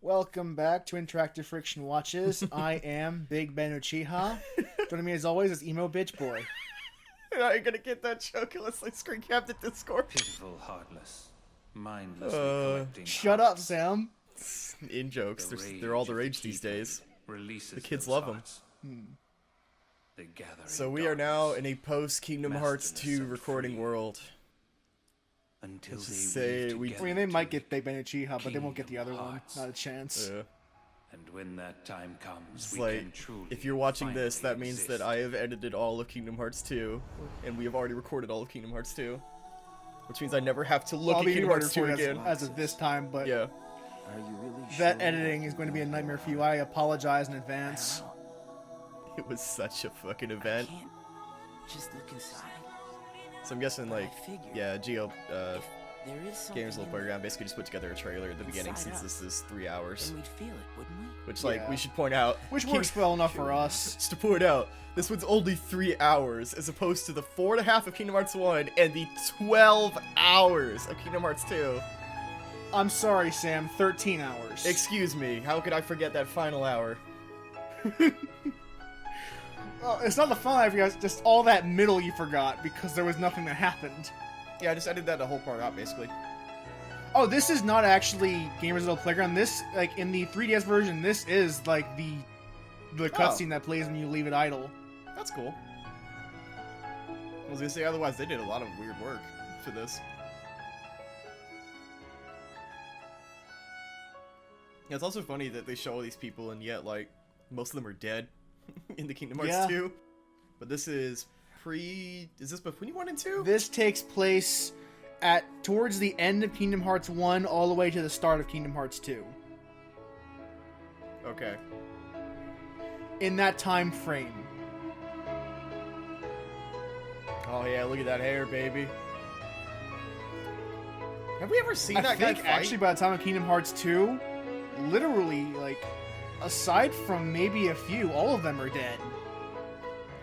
Welcome back to Interactive Friction Watches. I am Big Ben Uchiha. Joining me as always is Emo Bitch Boy. Are you gonna get that joke unless I screen capped at Discord? Pitiful, heartless, mindlessly collecting. Shut up, Sam. In jokes, they're all the rage these days. The kids love them. They gather. So we are now in a post-Kingdom Hearts 2 recording world. Until Let's they just say weave I mean, they might get Big Ben Uchiha, but they won't get the other Kingdom one. Hearts. Not a chance. Yeah. And when that time comes, It's we like, can truly if you're watching this, finally that means exist. that I have edited all of Kingdom Hearts 2, and we have already recorded all of Kingdom Hearts 2. Which means I never have to look I'll at be Kingdom recording Hearts 2 again. as of this time, but Yeah. Are you really that sure? editing is going to be a nightmare for you. I apologize in advance. It was such a fucking event. Can't just look inside. So I'm guessing, like, I figured. yeah, Geo, There is something Games Little in Playground basically just put together a trailer at the beginning Inside since out. this is 3 hours. and we'd feel it, wouldn't we? Which, like, Yeah. we should point out. Which works well enough for us. Just to point out, this one's only 3 hours, as opposed to the 4.5 of Kingdom Hearts 1 and the 12 hours of Kingdom Hearts 2. I'm sorry, Sam. 13 hours. Excuse me, how could I forget that final hour? Well, it's not the fun, guys. Just all that middle you forgot because there was nothing that happened. Yeah, I just edited that whole part out, basically. Oh, this is not actually Gamers Little Playground. This, like, in the 3DS version, this is, like, the cutscene that plays when you leave it idle. That's cool. I was gonna say, otherwise they did a lot of weird work for this. Yeah, it's also funny that they show all these people and yet, like, most of them are dead in the Kingdom Hearts Yeah. 2. But this is is this between 1 and 2? This takes place towards the end of Kingdom Hearts 1 all the way to the start of Kingdom Hearts 2. Okay. In that time frame. Oh yeah, look at that hair, baby. Have we ever seen I that guy think, fight? actually, by the time of Kingdom Hearts 2, literally, like, aside from maybe a few, all of them are dead.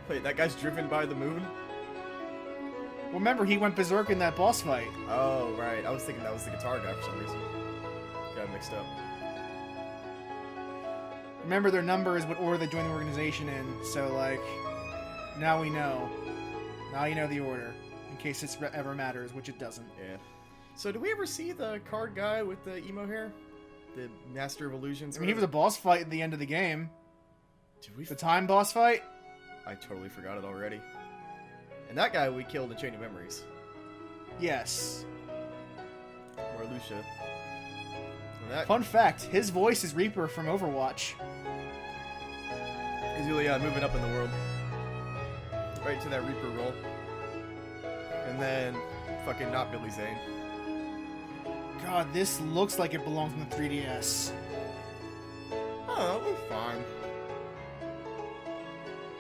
Wait, that guy's driven by the moon? Remember, he went berserk in that boss fight. Oh, right. I was thinking that was the guitar guy for some reason. Got mixed up. Remember, their number is what order they join the organization in, so, like, now we know. Now you know the order, in case it ever matters, which it doesn't. Yeah. So, did we ever see the card guy with the emo hair? The Master of Illusions? I mean, he was a boss fight at the end of the game. Did we? The time boss fight? I totally forgot it already. And that guy we killed in Chain of Memories. Yes. Or Lucia. And that Fun fact, his voice is Reaper from Overwatch. is really moving up in the world. Right to that Reaper role. And then, fucking not Billy Zane. God, this looks like it belongs in the 3DS. Oh, it was fine.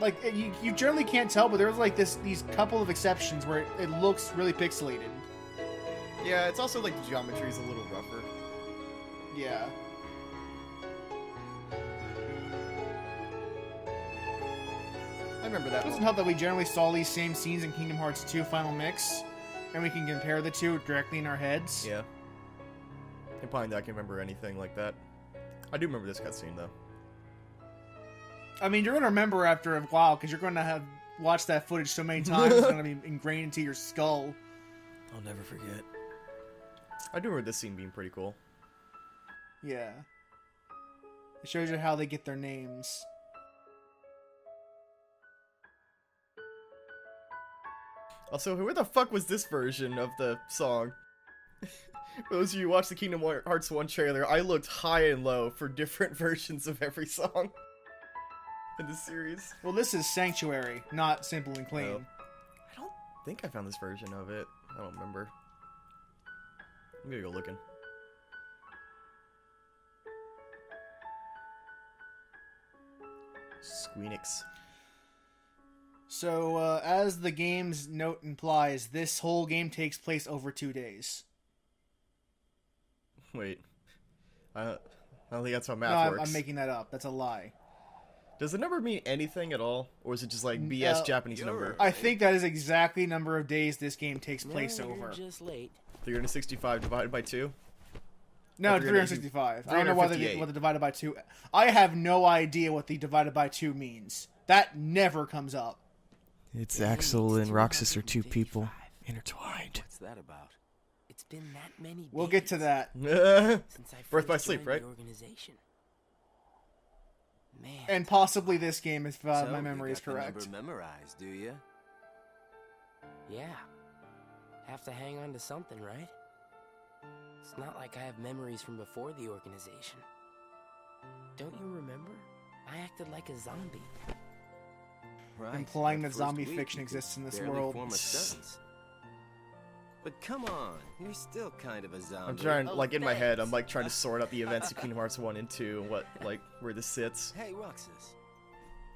Like, you generally can't tell, but there's like these couple of exceptions where it looks really pixelated. Yeah, it's also like the geometry's a little rougher. Yeah. I remember that It doesn't one. help that we generally saw these same scenes in Kingdom Hearts 2 Final Mix, and we can compare the two directly in our heads. Yeah. Implying that I can remember anything like that. I do remember this cutscene though. I mean, you're gonna remember after a while because you're gonna have watched that footage so many times it's gonna be ingrained into your skull. I'll never forget. I do remember this scene being pretty cool. Yeah. It shows you how they get their names. Also, where the fuck was this version of the song? For those of you who watched the Kingdom Hearts 1 trailer, I looked high and low for different versions of every song in the series. Well, this is Sanctuary, not Simple and Clean. Oh. I don't think I found this version of it. I don't remember. I'm gonna go looking. Squeenix. So, as the game's note implies, this whole game takes place over 2 days. Wait. I don't think that's how No, math works. I'm making that up. That's a lie. Does the number mean anything at all? Or is it just like BS Japanese number? I think that is exactly the number of days this game takes No, place you're over. just late. 365 divided by 2? No, Or 365. I don't know why they 358. what the divided by 2. I have no idea what the divided by 2 means. That never comes up. It's It Axel means and Roxas are two 255. people intertwined. What's that about? It's been that many We'll get to days that. since I Birth by first sleep, joined right? the organization. Man. And possibly this game, if So, my you memory is got the correct. number memorized, do you? Yeah. Have to hang on to something, right? It's not like I have memories from before the organization. Don't you remember? I acted like a zombie. Right. Implying that first zombie week, fiction you could exists in this barely world. form a sentence. But come on, you're still kind of a zombie. I'm trying, Oh, like, in my head, I'm thanks. like trying to sort out the events of Kingdom Hearts 1 and 2, and what, like, where this sits. Hey, Roxas.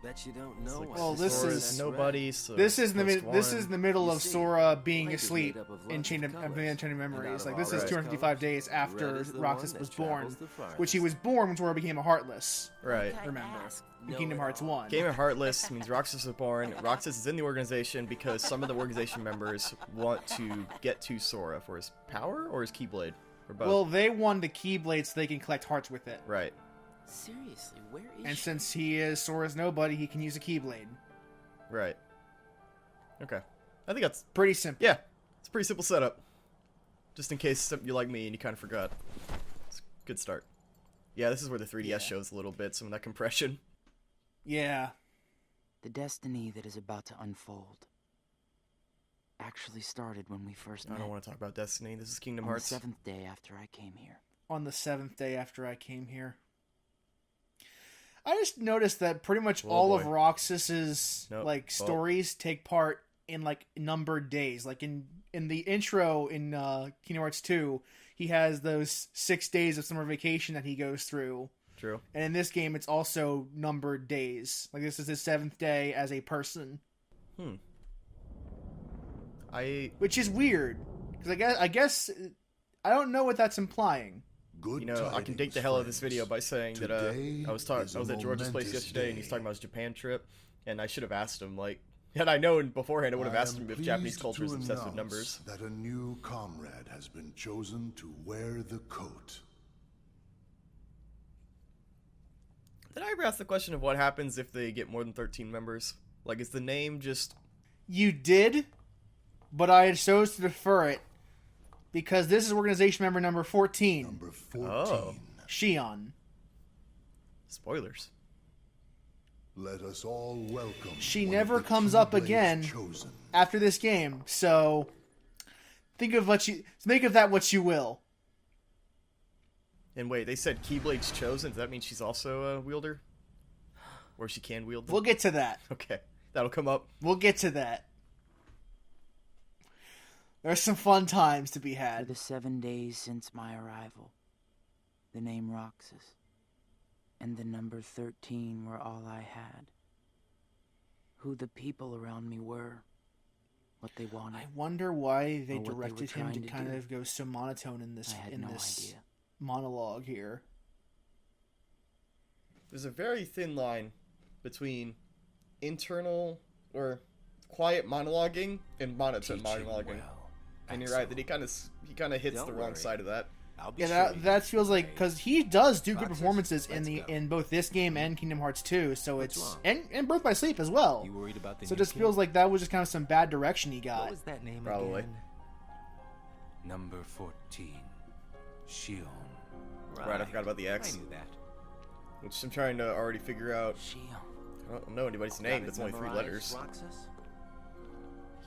Bet you don't know It's like, what Well, this this Sora is- nobody. So This is in the first this is one. in the middle You of see, Sora being life is asleep made up of in lots Chain of of colors. Chain of And Memories. out Like of this all is those 255 colors, days red after is the one Roxas that was born, travels the which he was farthest. born when Sora became a Heartless. Right. I Remember, asked in Kingdom Hearts 1. Game of Heartless means Roxas was born. Roxas is in the organization because some of the organization members want to get to Sora for his power or his Keyblade, or both. Well, they won the Keyblade so they can collect hearts with it. Right. Seriously, where is And she? since he is Sora's nobody, he can use a Keyblade. Right. Okay. I think that's, Pretty simple. yeah, it's a pretty simple setup. Just in case you're like me and you kind of forgot. It's a good start. Yeah, this is where the 3DS Yeah. shows a little bit, some of that compression. Yeah. The destiny that is about to unfold actually started when we first I met. don't want to talk about Destiny. This is Kingdom on the Hearts. 7th day after I came here. On the 7th day after I came here. I just noticed that pretty much Oh, all of boy. Roxas's Nope. like Oh. stories take part in like numbered days. Like in the intro in Kingdom Hearts 2, he has those 6 days of summer vacation that he goes through. True. And in this game, it's also numbered days. Like this is his 7th day as a person, which is weird because I guess I don't know what that's implying. Good You know, I can dig the hell out of this video by saying that Today I was is a at George's place momentous yesterday and he's day. talking about his Japan trip, and I should have asked him, like, had I known beforehand, I would have I asked am him if Japanese pleased culture is to obsessed with announce numbers. That a new comrade has been chosen to wear the coat. Did I ever ask the question of what happens if they get more than 13 members? Like, is the name just... You did, but I chose to defer it because this is organization member number 14, Number 14. Oh. Shion. spoilers? Let us all welcome. She one never of the comes up Keyblades again. Chosen. After this game, so make of that what you will. And wait, they said Keyblade's chosen. Does that mean she's also a wielder? Or she can wield them? We'll get to that. Okay, that'll come up. We'll get to that. There's some fun times to be For had. the 7 days since my arrival, the name Roxas and the number 13 were all I had. Who the people around me were, what they wanted, I wonder why they Or what they were directed him to trying to kind do. of go so monotone in this I had no idea. monologue here. There's a very thin line between internal or quiet monologuing and monotone Teaching monologuing. well, And you're right that he kind of hits Don't the wrong worry. side of that. I'll be Yeah, sure that, you that get feels your like grade. because he does do good Roxas, performances in let's go. in both this game and Kingdom Hearts 2. So What's it's wrong? and Birth by Sleep as well. You worried about the So it new just kid? feels like that was just kind of some bad direction he What got. was that name Probably. again? Number 14, Shion. Right, I forgot about the X. I knew that. Which I'm trying to already figure out. Shion. I don't know anybody's Got name, it but it's only 3 memorized, letters. Roxas?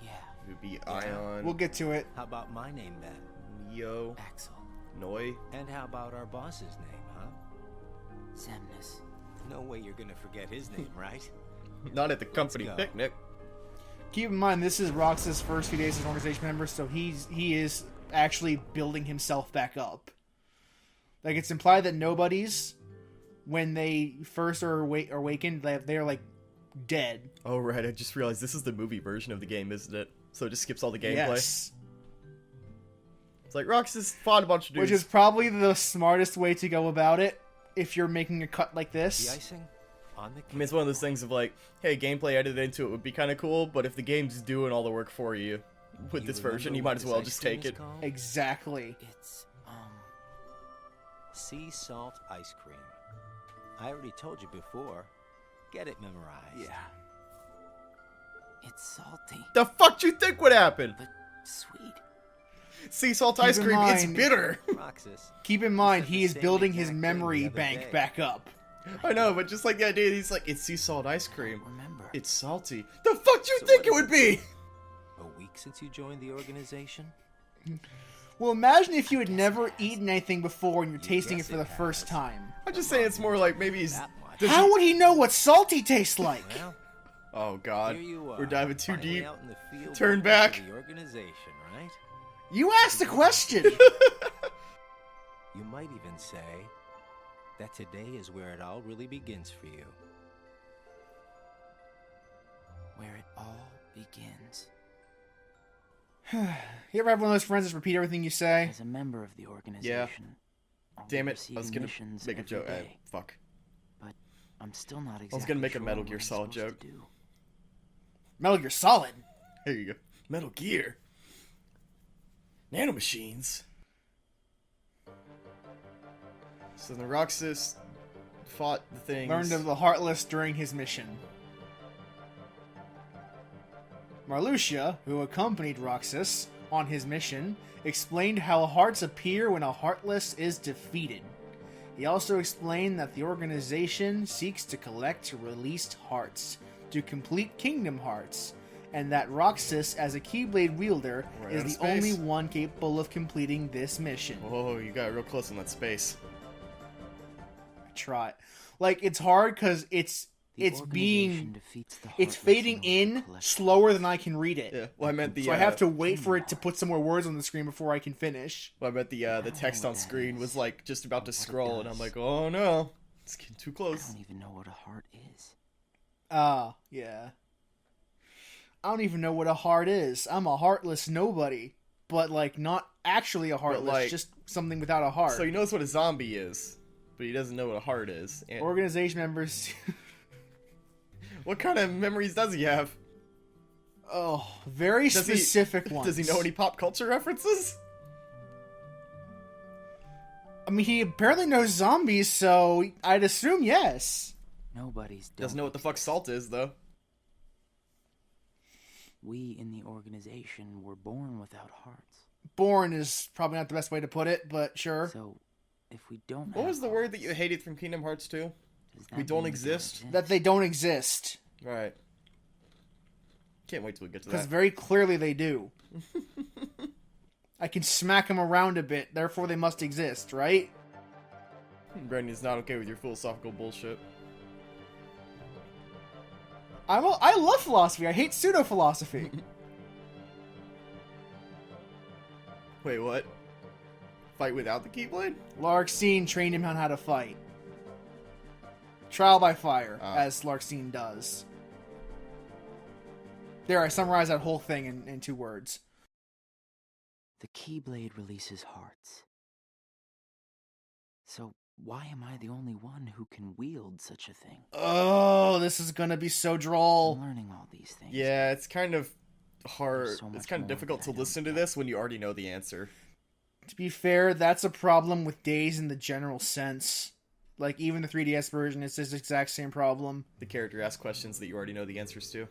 Yeah, It would be Ion, We'll get to it. How about my name then? Neo, Axel. Noi. And how about our boss's name, huh? Semnus. No way you're gonna forget his name, right? Not at the company go. picnic. Keep in mind, this is Roxas' first few days as an organization member, so he is actually building himself back up. Like, it's implied that nobodies, when they first are awakened, they're like dead. Oh right, I just realized this is the movie version of the game, isn't it? So it just skips all the gameplay. Yes. It's like Roxas fought a bunch of dudes. Which is probably the smartest way to go about it if you're making a cut like The this. icing on the cake. I mean, it's one of those things of like, hey, gameplay edited into it would be kind of cool, but if the game's doing all the work for you with You this remember version, you what might as this well ice just cream take is it. called? Exactly. It's, Sea salt ice cream. I already told you before. Get it memorized. Yeah. It's salty, The fuck do you think would happen? but sweet. Sea salt Keep ice in cream, it's mind- bitter. Roxas. Keep in mind, said he the is same building his exact thing memory the other bank day. back up. I know, but just like the idea, he's like, it's sea salt ice cream. Remember, It's salty. The fuck do you So think what it would be? A week since you joined the organization? Well, imagine if you had never eaten anything before and you're tasting it guess for the it first has. time. I'm just saying it's more like maybe he's... That much. Does How he- would he know what salty tastes like? Well, Oh god, here you are. we're diving too finally deep. out in the field Turn working back. for the organization, right? You asked the question. You might even say that today is where it all really begins for you. where it all begins. You ever have one of those friends that repeat everything you say? As a member of the organization, I'll be Damn it, I was receiving gonna missions make a every joke. day, Fuck. but I'm still not exactly was gonna make a sure Metal what Gear I'm Solid supposed joke. to do. Metal Gear Solid. There you go. Metal Gear. Nanomachines. So the Roxas fought the things. Learned of the Heartless during his mission. Marluxia, who accompanied Roxas on his mission, explained how hearts appear when a Heartless is defeated. He also explained that the organization seeks to collect released hearts to complete Kingdom Hearts, and that Roxas, as a Keyblade wielder, Right is out of the only space. one capable of completing this mission. Whoa, you got real close on that space. Try. Like, it's hard because The it's organization being... defeats the It's Heartless fading in order to in collect slower than I can read it. Yeah. Well, I meant the. So I have to wait for it to put some more words on the screen before I can finish. Well, I meant the text know on what that screen was is, like just about to or what it scroll, and I'm does. like, oh no, it's getting too I close. don't even know what a heart is. Yeah. I don't even know what a heart is. I'm a heartless nobody. But, like, not actually a heartless, like- just something without a heart. So he knows what a zombie is, but he doesn't know what a heart is. And Organization members... what kind of memories does he have? oh, very Does he- specific ones. Does he know any pop culture references? I mean, he apparently knows zombies, so I'd assume yes. Nobody's Doesn't know what the fuck salt is, though. We in the organization were born without hearts. Born is probably not the best way to put it, but sure. So, if we don't What have was the word that hearts, you hated from Kingdom Hearts 2? does that we don't mean exist? That they don't exist. Right. Can't wait till we get to Because that. very clearly they do. I can smack them around a bit, therefore they must exist, right? Brendan's not okay with your philosophical bullshit. I love philosophy. I hate pseudo-philosophy. Wait, what? Fight without the Keyblade? Larxene trained him on how to fight. Trial by fire, Ah. as Larxene does. There, I summarized that whole thing in 2 words. The Keyblade releases hearts. So, why am I the only one who can wield such a thing? Oh, this is gonna be so I'm droll. learning all these things. Yeah, it's kind of hard. There's so It's much kind of more difficult that to I don't listen to get. this when you already know the answer. To be fair, that's a problem with Days in the general sense. Like, even the 3DS version, it's this exact same problem. The character asks questions that you already know the answers to.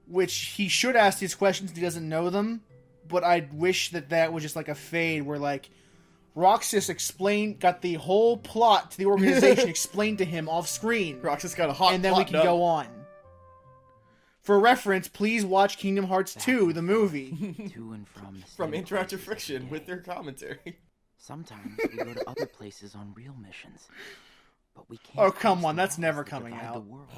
Which he should ask these questions if he doesn't know them, but I'd wish that was just like a fade where, like, Roxas got the whole plot to the organization explained to him off screen, Roxas got a hot and then we plot can go on. For reference, please watch Kingdom Hearts 2, the movie. To and from the from same Interactive places every Friction with day. their commentary. Sometimes we go to other places on real missions, but we can't. Oh, come cross on, the that's walls never that coming divide out. The worlds.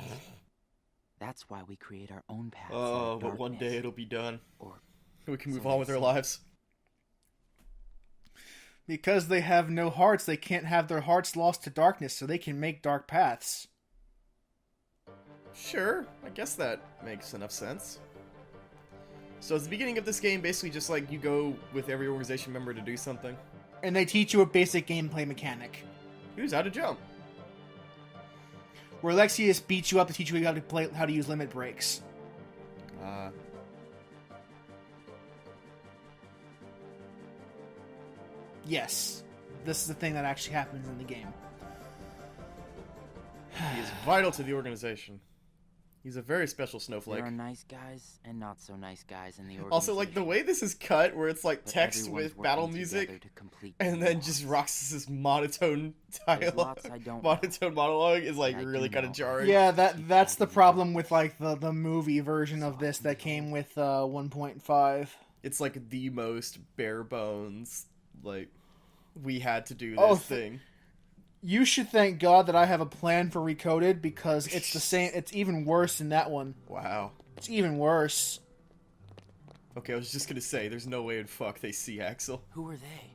That's why we create our own paths. in Oh, the but one day darkness, it'll be done. Or We can move so on they with our say. lives. Because they have no hearts, they can't have their hearts lost to darkness, so they can make dark paths. Sure, I guess that makes enough sense. So it's the beginning of this game, basically just like you go with every organization member to do something. And they teach you a basic gameplay mechanic. Here's how to jump. Where Alexius beats you up to teach you how to use limit breaks. Uh, Yes. this is the thing that actually happens in the game. He is vital to the organization. He's a very special snowflake. There are nice guys and not so nice guys in the organization. Also, like, the way this is cut, where it's, like, but text everyone's with battle working music, together to complete and the then loss. just Roxas's monotone dialogue, lots I don't know. monotone monologue is, like, And I really do kind of know. jarring. Yeah, that's the problem with like the movie version of this that came with 1.5. It's, like, the most bare bones, like, we had to do this Oh, thing. You should thank God that I have a plan for Recoded because it's the same. It's even worse than that one. Wow. It's even worse. Okay, I was just gonna say, there's no way in fuck they see Axel. Who are they?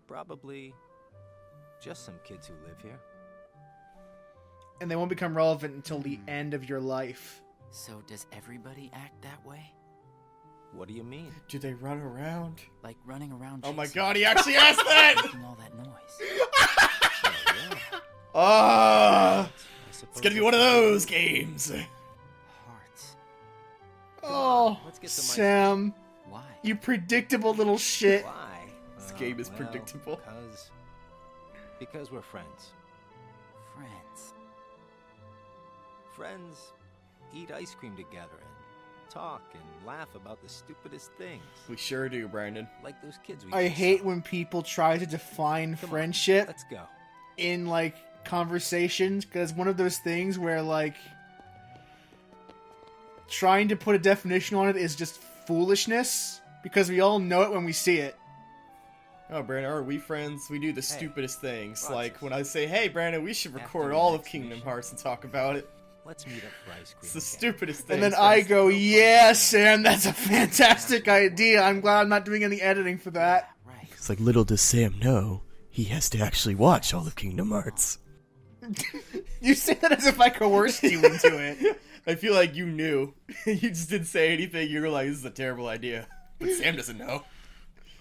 Probably just some kids who live here. And they won't become relevant until the end of your life. So does everybody act that way? What do you mean? Do they run around? Like running around Oh my chasing god, he actually asked that! making all that noise. Ah! I It's suppose gonna be that's one of the those way. games. Hearts. Oh, Let's get to my Sam, Why? you predictable little shit. Why? This game is Well, predictable. Because we're friends. Friends. Friends eat ice cream together and talk and laugh about the stupidest things. We sure do, Brandon. Like those kids we I just hate saw. when people try to define Come on, friendship Let's go. in like conversations because one of those things where like trying to put a definition on it is just foolishness because we all know it when we see it. Oh, Brandon, are we friends? We do the stupidest things. Roxas. Like when I say, hey, Brandon, we should After record the all of next Kingdom mission. Hearts and talk about it. Let's meet up for ice cream. It's the again. stupidest thing. And then I go, yeah, Sam, that's a fantastic idea. I'm glad I'm not doing any editing for that. Right. It's like, little does Sam know, he has to actually watch all of Kingdom Hearts. You say that as if I coerced you into it. I feel like you knew. You just didn't say anything. You were like, this is a terrible idea. But Sam doesn't know.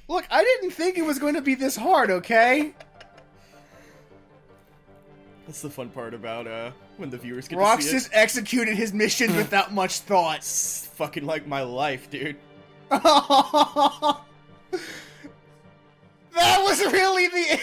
Look, I didn't think it was going to be this hard, okay? That's the fun part about when the viewers get to see Roxas it. executed his mission without much thought. It's fucking like my life, dude. That was really the...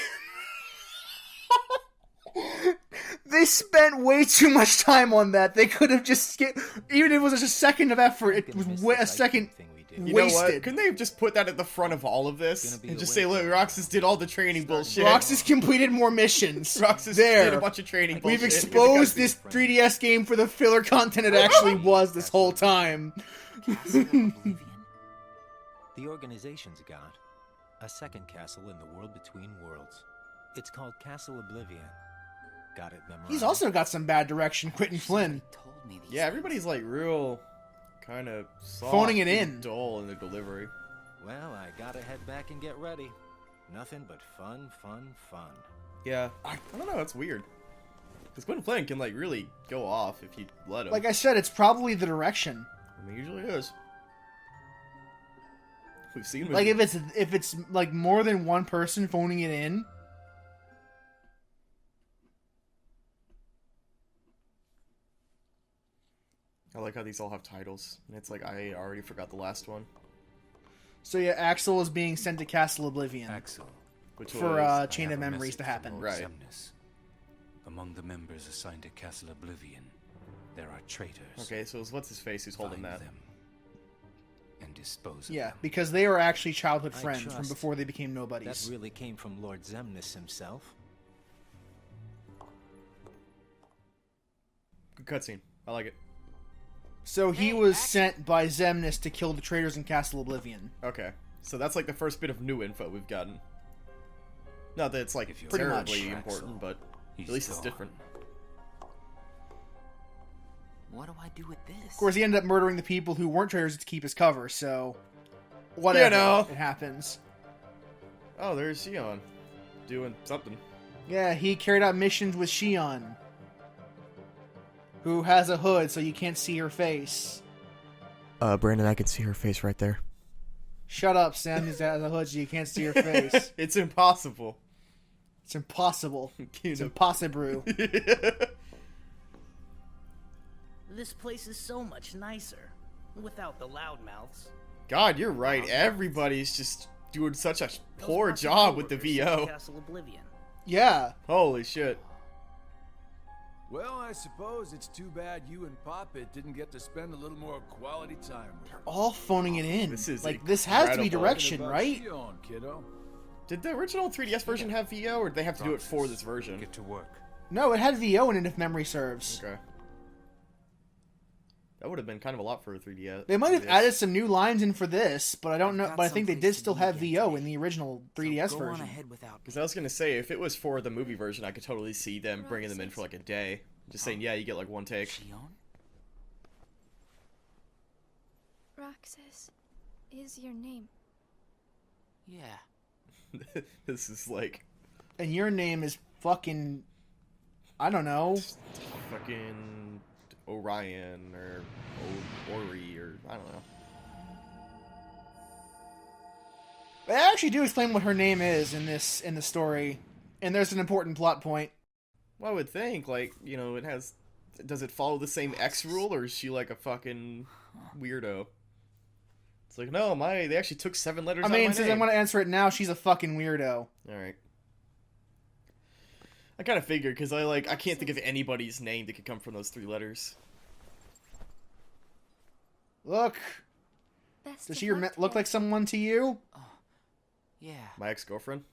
They spent way too much time on that. They could have just skipped... Even if it was just a second of effort, it was Gonna miss way, this a ice second... cream thing we did. You know what? Wasted. Couldn't they have just put that at the front of all of this? Gonna be And a just win say, look, for Roxas did all the training bullshit. Roxas completed more missions. Roxas there. did a bunch of training bullshit. We've Here's a exposed cutscene. this 3DS game for the filler content it actually was this whole time. Castle of Oblivion. The organization's got a second castle in the world between worlds. It's called Castle Oblivion. Got it memorized? He's also got some bad direction, Quentin Flynn. Told me these Yeah, things. everybody's like real kind of Phoning it in. dull in the delivery. Well, I gotta head back and get ready. Nothing but fun, fun, fun. Yeah, I don't know, that's weird. Because Quentin Flynn can like really go off if you let him. Like I said, it's probably the direction. I mean, usually is. We've seen him. Like if it's like more than one person phoning it in. I like how these all have titles, and it's like I already forgot the last one, So yeah, Axel is being sent to Castle Oblivion Axel, which for was Chain I of have a Memories to message happen. Lord Right. Xemnas. Among the members assigned to Castle Oblivion, there are traitors. okay. So it's what's his face who's holding Find that? them and dispose of Yeah, them. because they were actually childhood I friends from trust before they became That nobodies. really came from Lord Xemnas himself. Good cutscene. I like it. So he was sent by Xemnas to kill the traitors in Castle Oblivion. Okay, so that's like the first bit of new info we've gotten. Not that it's like If you're Pretty terribly much. important, but He's at least it's gone. different. What do I do with this? Of course, he ended up murdering the people who weren't traitors to keep his cover, so... Whatever. You know. It happens. Oh, there's Xion doing something. Yeah, he carried out missions with Xion, who has a hood so you can't see her face. Brandon, I can see her face right there. Shut up, Sam. He has a hood so you can't see her face. It's impossible. It's impossible. You It's know. impossible. This place is so much nicer. Without the loudmouths. God, you're right. Everybody's just doing such a Those poor Roxas job with the coworkers said VO. Castle Oblivion. Yeah. Holy shit. Well, I suppose it's too bad you and Poppet didn't get to spend a little more quality time with her. All phoning it in. This is like, this has to be incredible. direction, Talking about right? Shion, kiddo. Did the original 3DS version have VO, or did they have to do it for this version? Get to work. No, it had VO in it if memory serves. Okay. That would have been kind of a lot for a 3DS. They might have 3DS. added some new lines in for this, but I don't know. Got But I think they someplace did to still be have again VO today. in the original So 3DS go version. on ahead without me. Because I was gonna say, if it was for the movie version, I could totally see them bringing them in for like a day. Just saying, yeah, you get like one take. Shion? Roxas is your name. Yeah. This is like And your name is fucking, I don't know. fucking Orion or Ori or I don't know. They actually do explain what her name is in the story, and there's an important plot point. Well, I would think, like, you know, it has. Does it follow the same X rule, or is she like a fucking weirdo? It's like, no, they actually took 7 letters I out mean, of my since name. I'm gonna answer it now, she's a fucking weirdo. Alright. I kind of figured, because I can't think of anybody's name that could come from those 3 letters. Look, Best does of she luck, look kid. like someone to you? Yeah. My ex-girlfriend?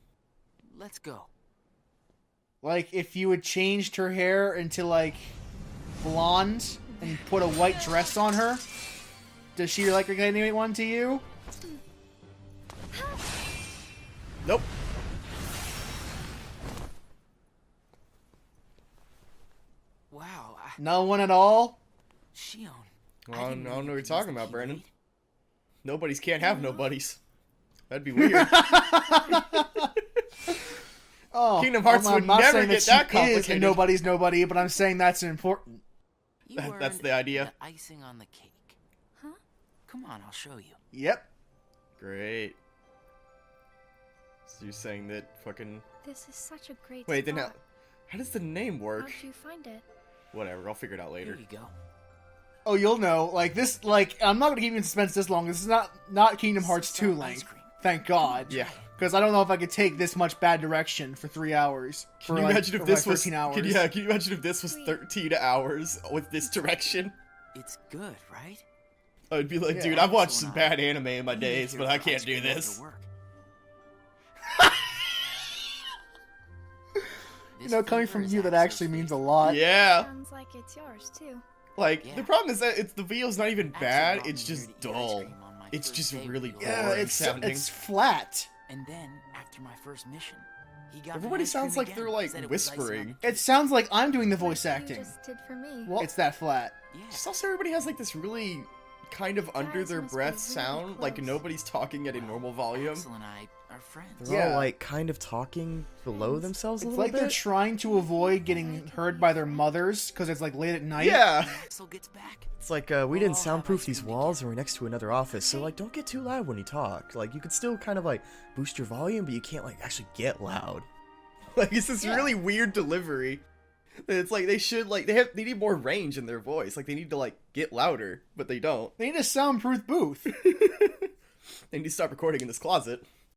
Let's go. Like if you had changed her hair into like blonde and put a white dress on her, does she like anyone to you? Nope. Wow. No one at all? Shion. Well, I don't didn't know you what you're could use talking the about, key Brandon. lead. Nobodies can't have nobodies. That'd be weird. Oh, Kingdom Hearts I'm would not never saying get she that is complicated. and nobody's nobody, but I'm saying that's important. You That's earned the idea. The icing on the cake. Huh? Come on, I'll show you. Yep. Great. So you're saying that fucking... This is such a great Wait, then spot. how does the name work? How'd you find it? Whatever, I'll figure it out Here later. you go. Oh, you'll know. Like this, like I'm not gonna keep you in suspense this long. This is not Kingdom Hearts 2 Ice length. cream. Thank God. Yeah. Because I don't know if I could take this much bad direction for 3 hours. Can you imagine if for this like was 13 hours. Can you imagine if this was 13 hours with this direction? It's good, right? I'd be like, Yeah. dude, I've watched So some when I bad anime in my leave days, here but for I can't ice do cream after this. work. You This know, coming flavor from is you, that Axel's actually means a favorite. lot. Yeah. Sounds like it's yours too. Like, Yeah. the problem is that the VO's not even Axel bad, brought it's me just here to eat ice dull. cream on my It's first just day with really the Yeah, boring it's sounding. flat. And then, after my first mission, he got me Everybody ice cream sounds like again, they're, like, said it was icing on the whispering. It sounds like I'm doing the voice Like acting. You just did for me. Well, it's that flat. cake. Yeah. Just also, everybody has, like, this really kind of under their must be breath really sound, like close. nobody's talking at a normal volume. Axel and I are friends. They're all, like, kind of talking below themselves It's like they're trying to avoid getting heard by their mothers because it's like late at night. Yeah. When Axel gets back. It's like, we We'll didn't all have soundproof ice these cream walls together. and we're next to another office, so, like, don't get too loud when you talk. Like, you can still kind of, like, boost your volume, but you can't, like, actually get loud. Like, it's this really weird delivery. It's like they should, like, they need more range in their voice. Like, they need to, like, get louder, but they don't. They need a soundproof booth. They need to stop recording in this closet.